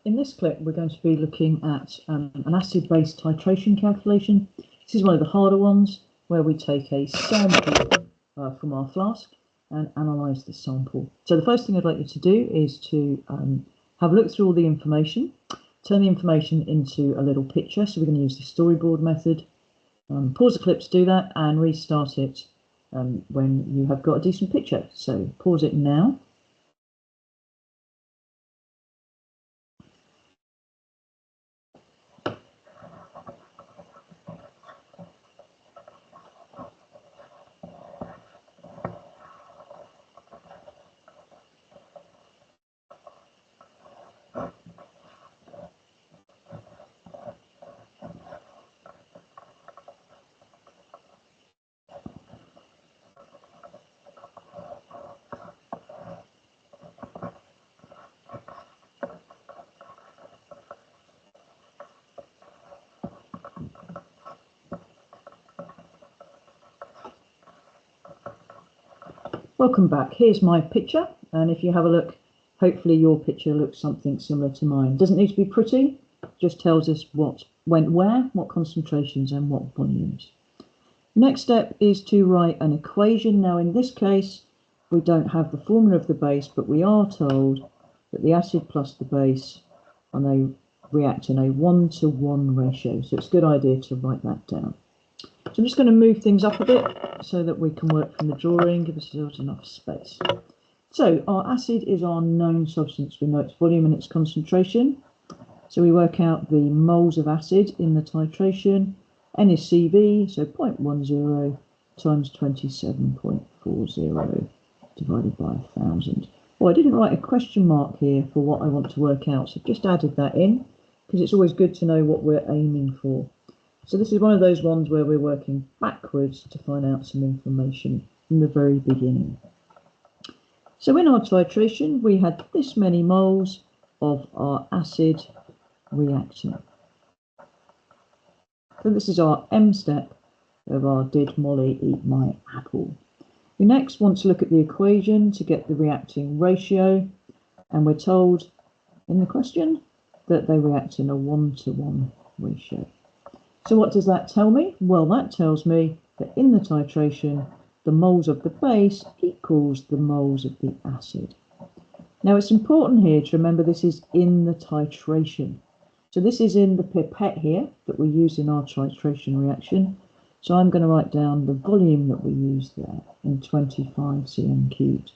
in this clip, we're going to be looking at an acid-base titration calculation. This is one of the harder ones, where we take a sample from our flask and analyse the sample. So the first thing I'd like you to do is to have a look through all the information, turn the information into a little picture. So we're going to use the storyboard method. Pause the clip to do that and restart it when you have got a decent picture. So pause it now. Welcome back. Here's my picture, and if you have a look, hopefully your picture looks something similar to mine. Doesn't need to be pretty, just tells us what went where, what concentrations and what volumes. Next step is to write an equation. Now in this case we don't have the formula of the base, but we are told that the acid plus the base, and they react in a 1-to-1 ratio, so it's a good idea to write that down. So I'm just going to move things up a bit so that we can work from the drawing, give ourselves enough space. So our acid is our known substance. We know its volume and its concentration. So we work out the moles of acid in the titration. N is CV, so 0.10 times 27.40 divided by 1,000. Well, I didn't write a question mark here for what I want to work out, so I've just added that in because it's always good to know what we're aiming for. So this is one of those ones where we're working backwards to find out some information from the very beginning. So in our titration, we had this many moles of our acid reacting. So this is our M step of our Did Molly Eat My Apple. We next want to look at the equation to get the reacting ratio, and we're told in the question that they react in a 1-to-1 ratio. So what does that tell me? Well, that tells me that in the titration, the moles of the base equals the moles of the acid. Now it's important here to remember this is in the titration. So this is in the pipette here that we use in our titration reaction. So I'm going to write down the volume that we use there in 25 cm cubed.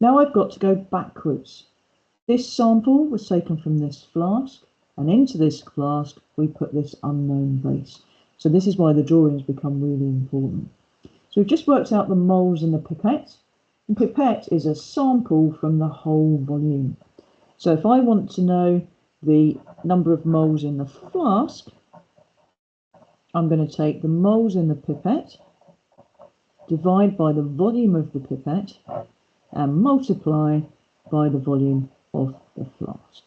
Now I've got to go backwards. This sample was taken from this flask, and into this flask we put this unknown base. So this is why the drawings become really important. So we've just worked out the moles in the pipette, and pipette is a sample from the whole volume. So if I want to know the number of moles in the flask, I'm going to take the moles in the pipette, divide by the volume of the pipette, and multiply by the volume of the flask.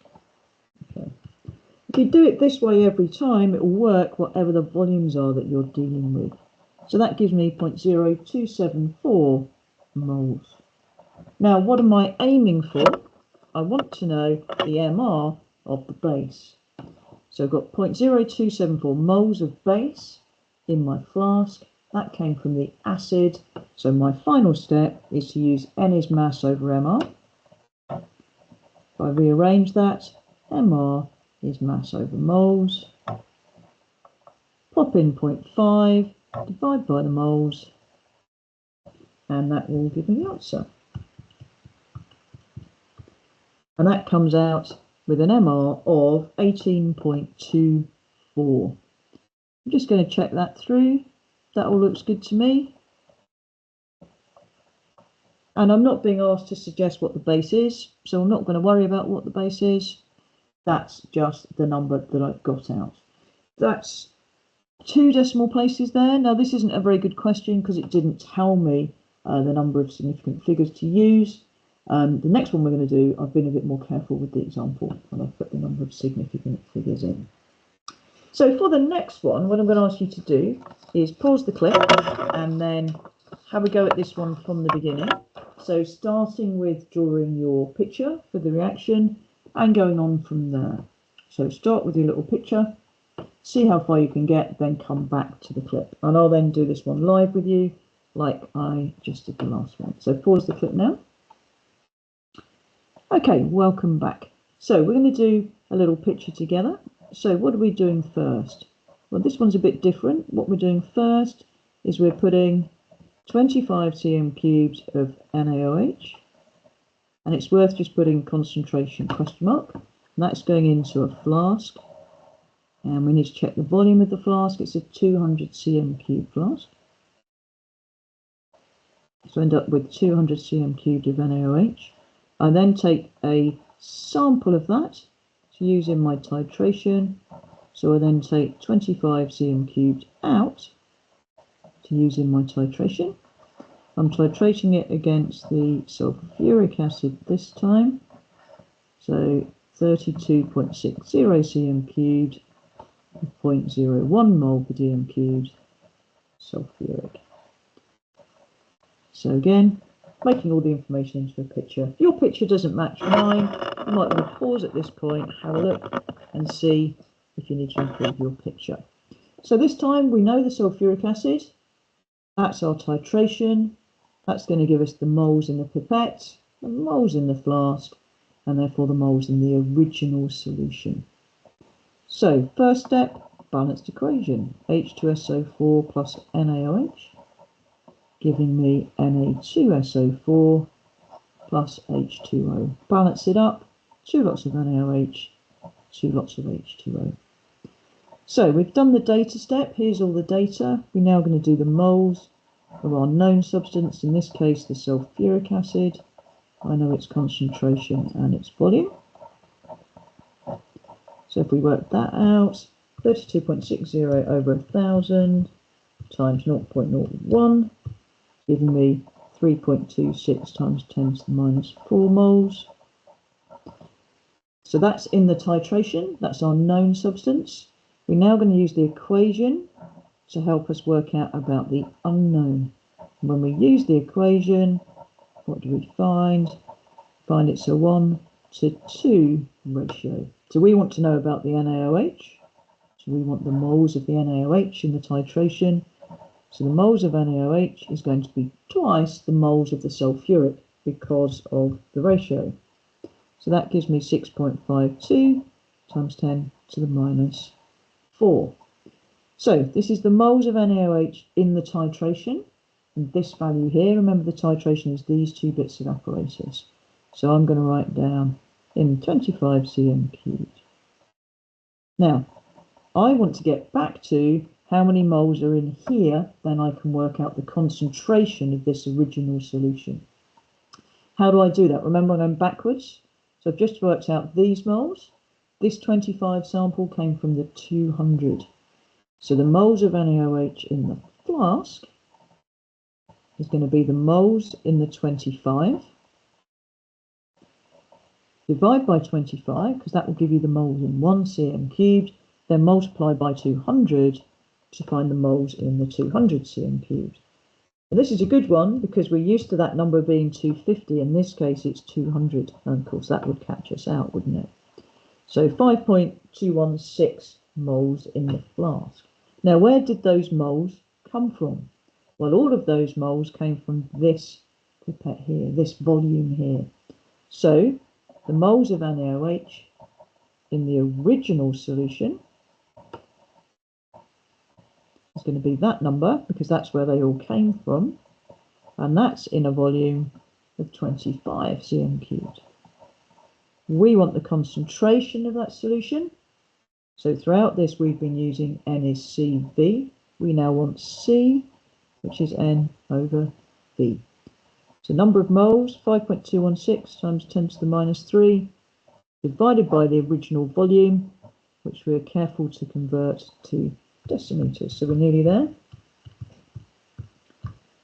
Okay. If you do it this way every time, it will work whatever the volumes are that you're dealing with. So that gives me 0.0274 moles. Now, what am I aiming for? I want to know the MR of the base. So I've got 0.0274 moles of base in my flask. That came from the acid. So my final step is to use N is mass over MR. If I rearrange that, MR is mass over moles. Pop in 0.5, divide by the moles, and that will give me the answer. And that comes out with an MR of 18.24. I'm just going to check that through. That all looks good to me. And I'm not being asked to suggest what the base is, so I'm not going to worry about what the base is. That's just the number that I've got out. That's 2 decimal places there. Now this isn't a very good question because it didn't tell me the number of significant figures to use. The next one we're going to do, I've been a bit more careful with the example and I've put the number of significant figures in. So for the next one, what I'm going to ask you to do is pause the clip and then have a go at this one from the beginning. So starting with drawing your picture for the reaction and going on from there. So start with your little picture, see how far you can get, then come back to the clip. And I'll then do this one live with you like I just did the last one. So pause the clip now. Okay, welcome back. So we're going to do a little picture together. So what are we doing first? Well, this one's a bit different. What we're doing first is we're putting 25 cm cubed of NaOH, and it's worth just putting concentration question mark, and that's going into a flask. And we need to check the volume of the flask. It's a 200 cm cube flask. So end up with 200 cm cubed of NaOH. I then take a sample of that to use in my titration. So I then take 25 cm cubed out to use in my titration. I'm titrating it against the sulfuric acid this time. So 32.60 cm cubed, 0.01 mole per dm cubed sulfuric. So again, making all the information into a picture. If your picture doesn't match mine, you might want to pause at this point, have a look and see if you need to improve your picture. So this time we know the sulfuric acid, that's our titration, that's going to give us the moles in the pipette, the moles in the flask, and therefore the moles in the original solution. So first step, balanced equation, H2SO4 plus NaOH, giving me Na2SO4 plus H2O. Balance it up, 2 lots of NaOH, 2 lots of H2O. So we've done the data step. Here's all the data. We're now going to do the moles of our known substance, in this case the sulfuric acid. I know its concentration and its volume. So if we work that out, 32.60 over 1,000 times 0.01, giving me 3.26 times 10 to the minus 4 moles. So that's in the titration, that's our known substance. We're now going to use the equation to help us work out about the unknown. When we use the equation, what do we find? Find it's a 1 to 2 ratio. So we want to know about the NaOH. So we want the moles of the NaOH in the titration. So the moles of NaOH is going to be twice the moles of the sulfuric because of the ratio. So that gives me 6.52 times 10 to the minus 4. So this is the moles of NaOH in the titration. And this value here, remember the titration is these two bits of apparatus. So I'm going to write down in 25 cm cubed. Now, I want to get back to how many moles are in here, then I can work out the concentration of this original solution. How do I do that? Remember, I'm going backwards. So I've just worked out these moles. This 25 sample came from the 200. So the moles of NaOH in the flask is going to be the moles in the 25. Divide by 25, because that will give you the moles in 1 cm cubed, then multiply by 200 to find the moles in the 200 cm cubed. And this is a good one because we're used to that number being 250. In this case, it's 200. And of course, that would catch us out, wouldn't it? So 5.216 moles in the flask. Now, where did those moles come from? Well, all of those moles came from this pipette here, this volume here. So the moles of NaOH in the original solution is going to be that number because that's where they all came from, and that's in a volume of 25 cm cubed. We want the concentration of that solution, so throughout this we've been using N is CV. We now want C, which is N over V. So number of moles, 5.216 times 10 to the minus 3, divided by the original volume, which we're careful to convert to decimeters. So we're nearly there.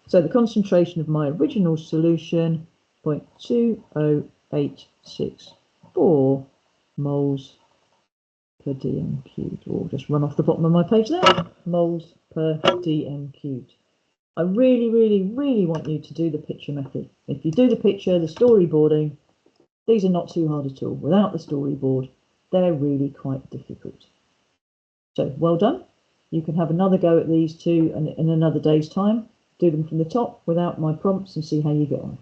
So the concentration of my original solution, 0.20864 moles per dm cubed, or just run off the bottom of my page there, moles per dm cubed. I really, really, really want you to do the picture method. If you do the picture, the storyboarding, these are not too hard at all. Without the storyboard, they're really quite difficult. So well done. You can have another go at these two in another day's time. Do them from the top without my prompts and see how you get on.